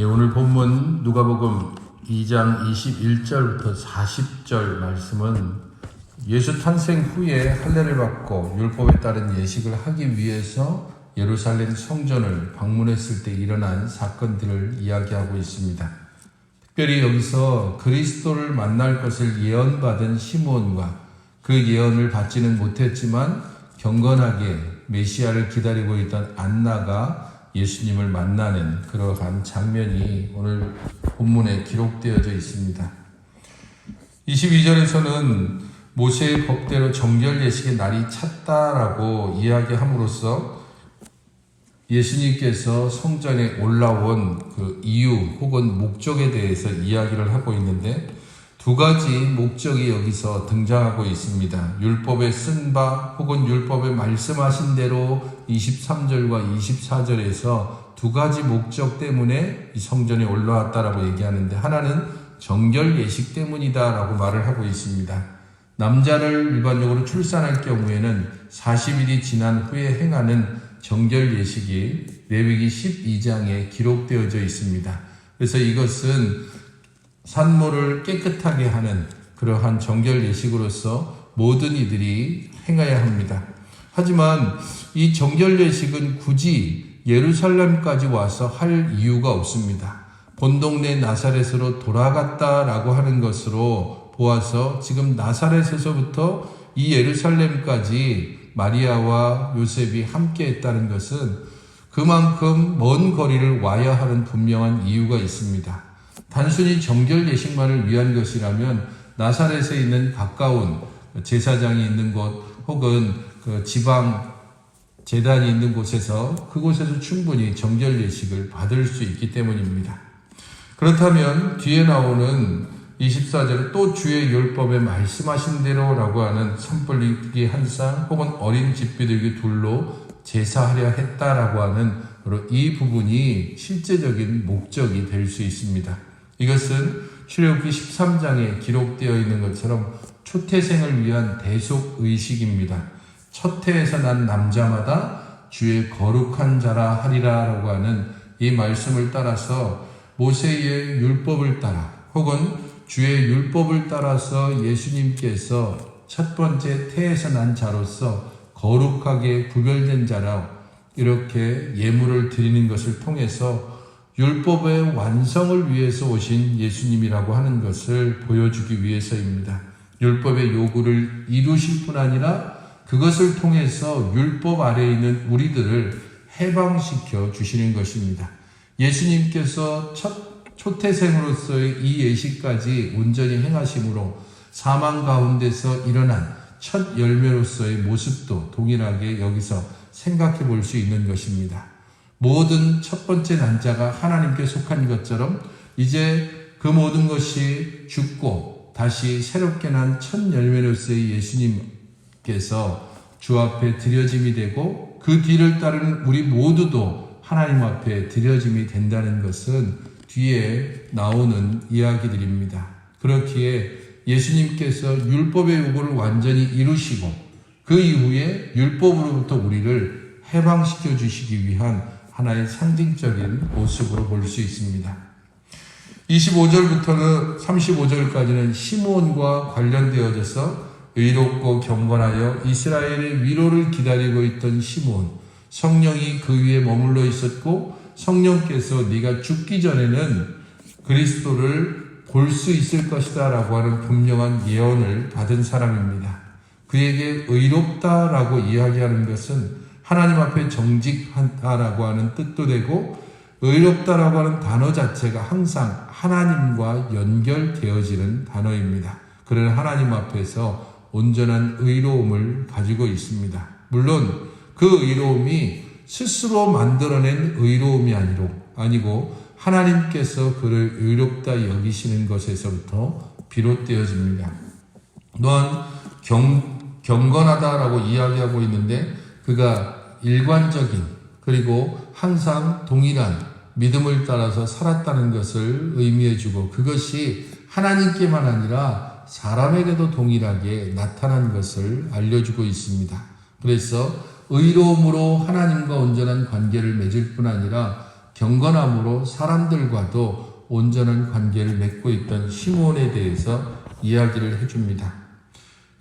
오늘 본문 누가복음 2장 21절부터 40절 말씀은 예수 탄생 후에 할례를 받고 율법에 따른 예식을 하기 위해서 예루살렘 성전을 방문했을 때 일어난 사건들을 이야기하고 있습니다. 특별히 여기서 그리스도를 만날 것을 예언받은 시므온과 그 예언을 받지는 못했지만 경건하게 메시아를 기다리고 있던 안나가 예수님을 만나는 그러한 장면이 오늘 본문에 기록되어져 있습니다. 22절에서는 모세의 법대로 정결 예식의 날이 찼다라고 이야기함으로써 예수님께서 성전에 올라온 그 이유 혹은 목적에 대해서 이야기를 하고 있는데 두 가지 목적이 여기서 등장하고 있습니다. 율법에 쓴 바 혹은 율법에 말씀하신 대로 23절과 24절에서 두 가지 목적 때문에 이 성전에 올라왔다라고 얘기하는데 하나는 정결 예식 때문이다라고 말을 하고 있습니다. 남자를 일반적으로 출산할 경우에는 40일이 지난 후에 행하는 정결 예식이 레위기 12장에 기록되어져 있습니다. 그래서 이것은 산모를 깨끗하게 하는 그러한 정결 예식으로서 모든 이들이 행해야 합니다. 하지만 이 정결 예식은 굳이 예루살렘까지 와서 할 이유가 없습니다. 본 동네 나사렛으로 돌아갔다라고 하는 것으로 보아서 지금 나사렛에서부터 이 예루살렘까지 마리아와 요셉이 함께 했다는 것은 그만큼 먼 거리를 와야 하는 분명한 이유가 있습니다. 단순히 정결 예식만을 위한 것이라면 나사렛에 있는 가까운 제사장이 있는 곳 혹은 그 지방 제단이 있는 곳에서 그곳에서 충분히 정결 예식을 받을 수 있기 때문입니다. 그렇다면 뒤에 나오는 24절은 또 주의 율법에 말씀하신 대로라고 하는 산불리기 한 쌍 혹은 어린 집비둘기 둘로 제사하려 했다라고 하는 바로 이 부분이 실제적인 목적이 될 수 있습니다. 이것은 출애굽기 13장에 기록되어 있는 것처럼 초태생을 위한 대속의식입니다. 첫 해에서 난 남자마다 주의 거룩한 자라 하리라라고 하는 이 말씀을 따라서 모세의 율법을 따라 혹은 주의 율법을 따라서 예수님께서 첫 번째 태에서 난 자로서 거룩하게 구별된 자라 이렇게 예물을 드리는 것을 통해서 율법의 완성을 위해서 오신 예수님이라고 하는 것을 보여주기 위해서입니다. 율법의 요구를 이루실 뿐 아니라 그것을 통해서 율법 아래에 있는 우리들을 해방시켜 주시는 것입니다. 예수님께서 초태생으로서의 이 예식까지 온전히 행하심으로 사망 가운데서 일어난 첫 열매로서의 모습도 동일하게 여기서 생각해 볼 수 있는 것입니다. 모든 첫 번째 난자가 하나님께 속한 것처럼 이제 그 모든 것이 죽고 다시 새롭게 난 첫 열매로서의 예수님께서 주 앞에 드려짐이 되고 그 뒤를 따르는 우리 모두도 하나님 앞에 드려짐이 된다는 것은 뒤에 나오는 이야기들입니다. 그렇기에 예수님께서 율법의 요구를 완전히 이루시고 그 이후에 율법으로부터 우리를 해방시켜 주시기 위한 하나의 상징적인 모습으로 볼 수 있습니다. 25절부터는 35절까지는 시므온과 관련되어져서 의롭고 경건하여 이스라엘의 위로를 기다리고 있던 시므온, 성령이 그 위에 머물러 있었고 성령께서 네가 죽기 전에는 그리스도를 볼 수 있을 것이다 라고 하는 분명한 예언을 받은 사람입니다. 그에게 의롭다라고 이야기하는 것은 하나님 앞에 정직하다라고 하는 뜻도 되고 의롭다라고 하는 단어 자체가 항상 하나님과 연결되어지는 단어입니다. 그런 하나님 앞에서 온전한 의로움을 가지고 있습니다. 물론 그 의로움이 스스로 만들어낸 의로움이 아니고 하나님께서 그를 의롭다 여기시는 것에서부터 비롯되어집니다. 또한 경건하다라고 이야기하고 있는데 그가 일관적인 그리고 항상 동일한 믿음을 따라서 살았다는 것을 의미해주고 그것이 하나님께만 아니라 사람에게도 동일하게 나타난 것을 알려주고 있습니다. 그래서 의로움으로 하나님과 온전한 관계를 맺을 뿐 아니라 경건함으로 사람들과도 온전한 관계를 맺고 있던 시몬에 대해서 이야기를 해줍니다.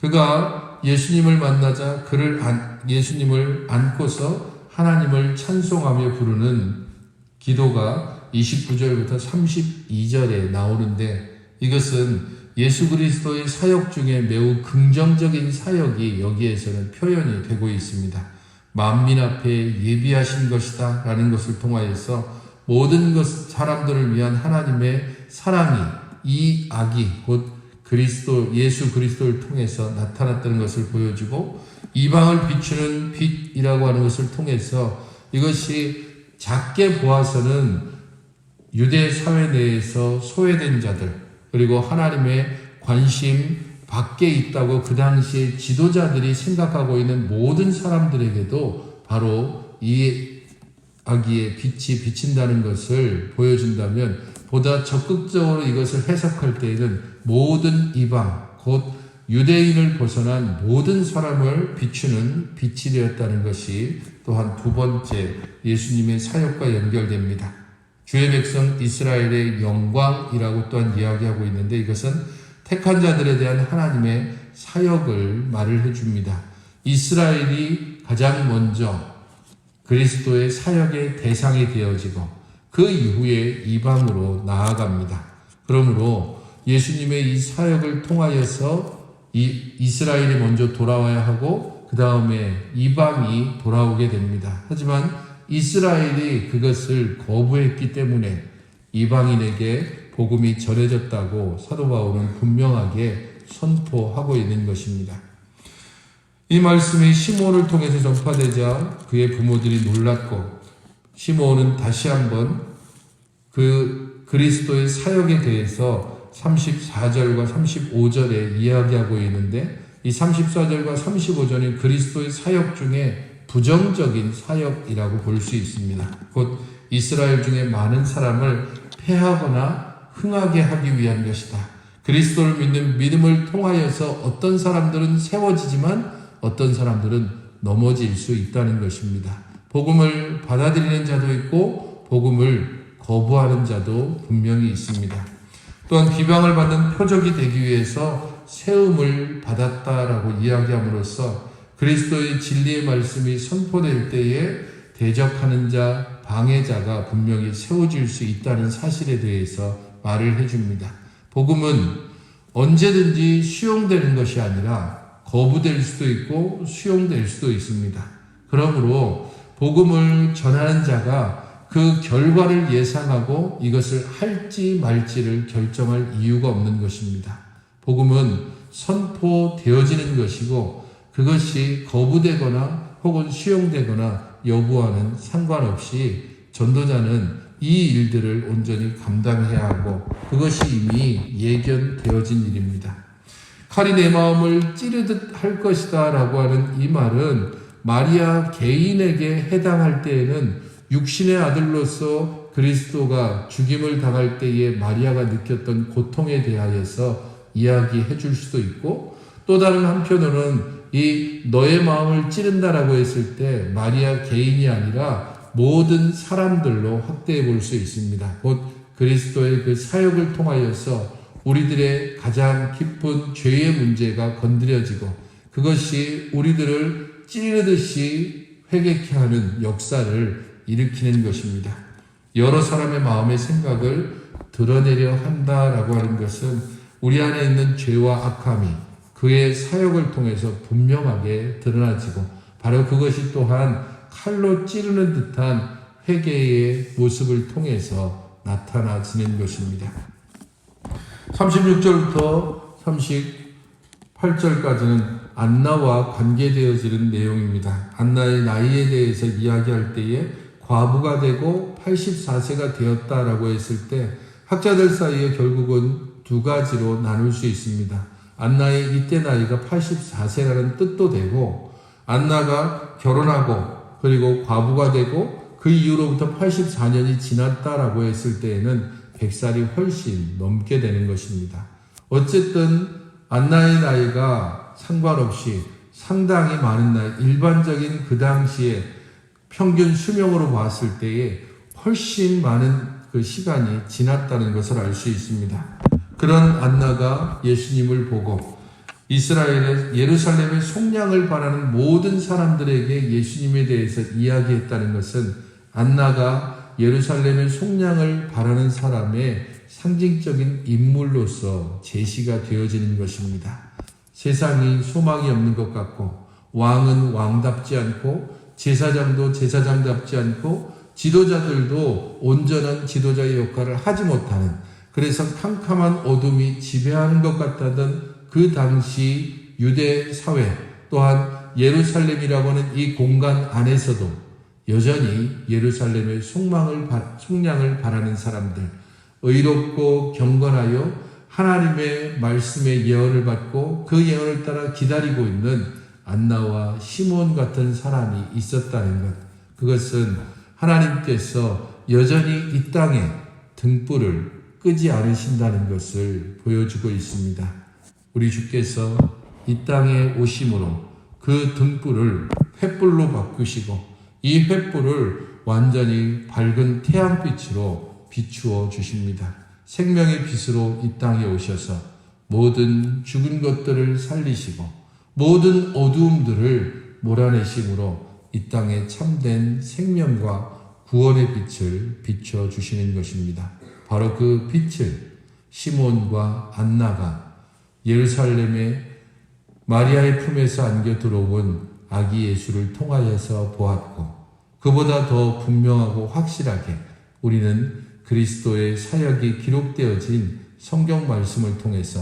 그가 예수님을 만나자 예수님을 안고서 하나님을 찬송하며 부르는 기도가 29절부터 32절에 나오는데, 이것은 예수 그리스도의 사역 중에 매우 긍정적인 사역이 여기에서는 표현이 되고 있습니다. 만민 앞에 예비하신 것이다 라는 것을 통하여서 모든 사람들을 위한 하나님의 사랑이 이 악이 곧 예수 그리스도를 통해서 나타났다는 것을 보여주고, 이방을 비추는 빛이라고 하는 것을 통해서 이것이 작게 보아서는 유대 사회 내에서 소외된 자들, 그리고 하나님의 관심 밖에 있다고 그 당시에 지도자들이 생각하고 있는 모든 사람들에게도 바로 이 아기의 빛이 비친다는 것을 보여준다면, 보다 적극적으로 이것을 해석할 때에는 모든 이방, 곧 유대인을 벗어난 모든 사람을 비추는 빛이 되었다는 것이 또한 두 번째 예수님의 사역과 연결됩니다. 주의 백성 이스라엘의 영광이라고 또한 이야기하고 있는데, 이것은 택한 자들에 대한 하나님의 사역을 말을 해줍니다. 이스라엘이 가장 먼저 그리스도의 사역의 대상이 되어지고 그 이후에 이방으로 나아갑니다. 그러므로 예수님의 이 사역을 통하여서 이스라엘이 먼저 돌아와야 하고 그 다음에 이방이 돌아오게 됩니다. 하지만 이스라엘이 그것을 거부했기 때문에 이방인에게 복음이 전해졌다고 사도 바울은 분명하게 선포하고 있는 것입니다. 이 말씀이 시몬을 통해서 전파되자 그의 부모들이 놀랐고, 시몬은 다시 한번 그 그리스도의 사역에 대해서 34절과 35절에 이야기하고 있는데, 이 34절과 35절은 그리스도의 사역 중에 부정적인 사역이라고 볼 수 있습니다. 곧 이스라엘 중에 많은 사람을 패하거나 흥하게 하기 위한 것이다. 그리스도를 믿는 믿음을 통하여서 어떤 사람들은 세워지지만 어떤 사람들은 넘어질 수 있다는 것입니다. 복음을 받아들이는 자도 있고 복음을 거부하는 자도 분명히 있습니다. 또한 비방을 받는 표적이 되기 위해서 세움을 받았다라고 이야기함으로써 그리스도의 진리의 말씀이 선포될 때에 대적하는 자, 방해자가 분명히 세워질 수 있다는 사실에 대해서 말을 해줍니다. 복음은 언제든지 수용되는 것이 아니라 거부될 수도 있고 수용될 수도 있습니다. 그러므로 복음을 전하는 자가 그 결과를 예상하고 이것을 할지 말지를 결정할 이유가 없는 것입니다. 복음은 선포되어지는 것이고 그것이 거부되거나 혹은 수용되거나 여부와는 상관없이 전도자는 이 일들을 온전히 감당해야 하고 그것이 이미 예견되어진 일입니다. 칼이 내 마음을 찌르듯 할 것이다 라고 하는 이 말은 마리아 개인에게 해당할 때에는 육신의 아들로서 그리스도가 죽임을 당할 때에 마리아가 느꼈던 고통에 대하여서 이야기해 줄 수도 있고, 또 다른 한편으로는 이 너의 마음을 찌른다라고 했을 때 마리아 개인이 아니라 모든 사람들로 확대해 볼 수 있습니다. 곧 그리스도의 그 사역을 통하여서 우리들의 가장 깊은 죄의 문제가 건드려지고 그것이 우리들을 찌르듯이 회개케 하는 역사를 일으키는 것입니다. 여러 사람의 마음의 생각을 드러내려 한다라고 하는 것은 우리 안에 있는 죄와 악함이 그의 사역을 통해서 분명하게 드러나지고 바로 그것이 또한 칼로 찌르는 듯한 회개의 모습을 통해서 나타나지는 것입니다. 36절부터 38절까지는 안나와 관계되어지는 내용입니다. 안나의 나이에 대해서 이야기할 때에 과부가 되고 84세가 되었다라고 했을 때 학자들 사이에 결국은 두 가지로 나눌 수 있습니다. 안나의 이때 나이가 84세라는 뜻도 되고, 안나가 결혼하고 그리고 과부가 되고 그 이후로부터 84년이 지났다라고 했을 때에는 100살이 훨씬 넘게 되는 것입니다. 어쨌든 안나의 나이가 상관없이 상당히 많은 나이, 일반적인 그 당시에 평균 수명으로 봤을 때에 훨씬 많은 그 시간이 지났다는 것을 알 수 있습니다. 그런 안나가 예수님을 보고 이스라엘의 예루살렘의 속량을 바라는 모든 사람들에게 예수님에 대해서 이야기했다는 것은 안나가 예루살렘의 속량을 바라는 사람의 상징적인 인물로서 제시가 되어지는 것입니다. 세상이 소망이 없는 것 같고 왕은 왕답지 않고 제사장도 제사장답지 않고 지도자들도 온전한 지도자의 역할을 하지 못하는, 그래서 캄캄한 어둠이 지배하는 것 같다던 그 당시 유대 사회 또한 예루살렘이라고 하는 이 공간 안에서도 여전히 예루살렘의 속량을 바라는 사람들, 의롭고 경건하여 하나님의 말씀의 예언을 받고 그 예언을 따라 기다리고 있는 안나와 시몬 같은 사람이 있었다는 것, 그것은 하나님께서 여전히 이 땅에 등불을 끄지 않으신다는 것을 보여주고 있습니다. 우리 주께서 이 땅에 오심으로 그 등불을 횃불로 바꾸시고 이 횃불을 완전히 밝은 태양빛으로 비추어 주십니다. 생명의 빛으로 이 땅에 오셔서 모든 죽은 것들을 살리시고 모든 어두움들을 몰아내심으로 이 땅에 참된 생명과 구원의 빛을 비춰주시는 것입니다. 바로 그 빛을 시몬과 안나가 예루살렘의 마리아의 품에서 안겨 들어온 아기 예수를 통하여서 보았고, 그보다 더 분명하고 확실하게 우리는 그리스도의 사역이 기록되어진 성경 말씀을 통해서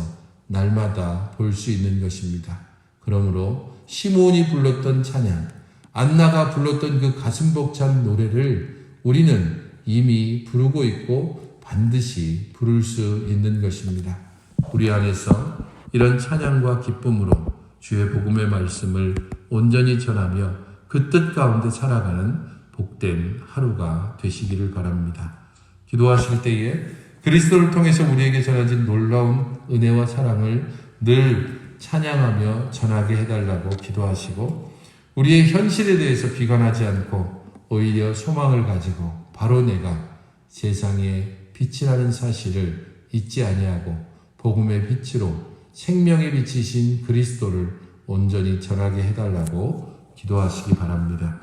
날마다 볼 수 있는 것입니다. 그러므로 시몬이 불렀던 찬양, 안나가 불렀던 그 가슴 벅찬 노래를 우리는 이미 부르고 있고 반드시 부를 수 있는 것입니다. 우리 안에서 이런 찬양과 기쁨으로 주의 복음의 말씀을 온전히 전하며 그 뜻 가운데 살아가는 복된 하루가 되시기를 바랍니다. 기도하실 때에 그리스도를 통해서 우리에게 전해진 놀라운 은혜와 사랑을 늘 찬양하며 전하게 해달라고 기도하시고, 우리의 현실에 대해서 비관하지 않고 오히려 소망을 가지고 바로 내가 세상의 빛이라는 사실을 잊지 아니하고 복음의 빛으로 생명의 빛이신 그리스도를 온전히 전하게 해달라고 기도하시기 바랍니다.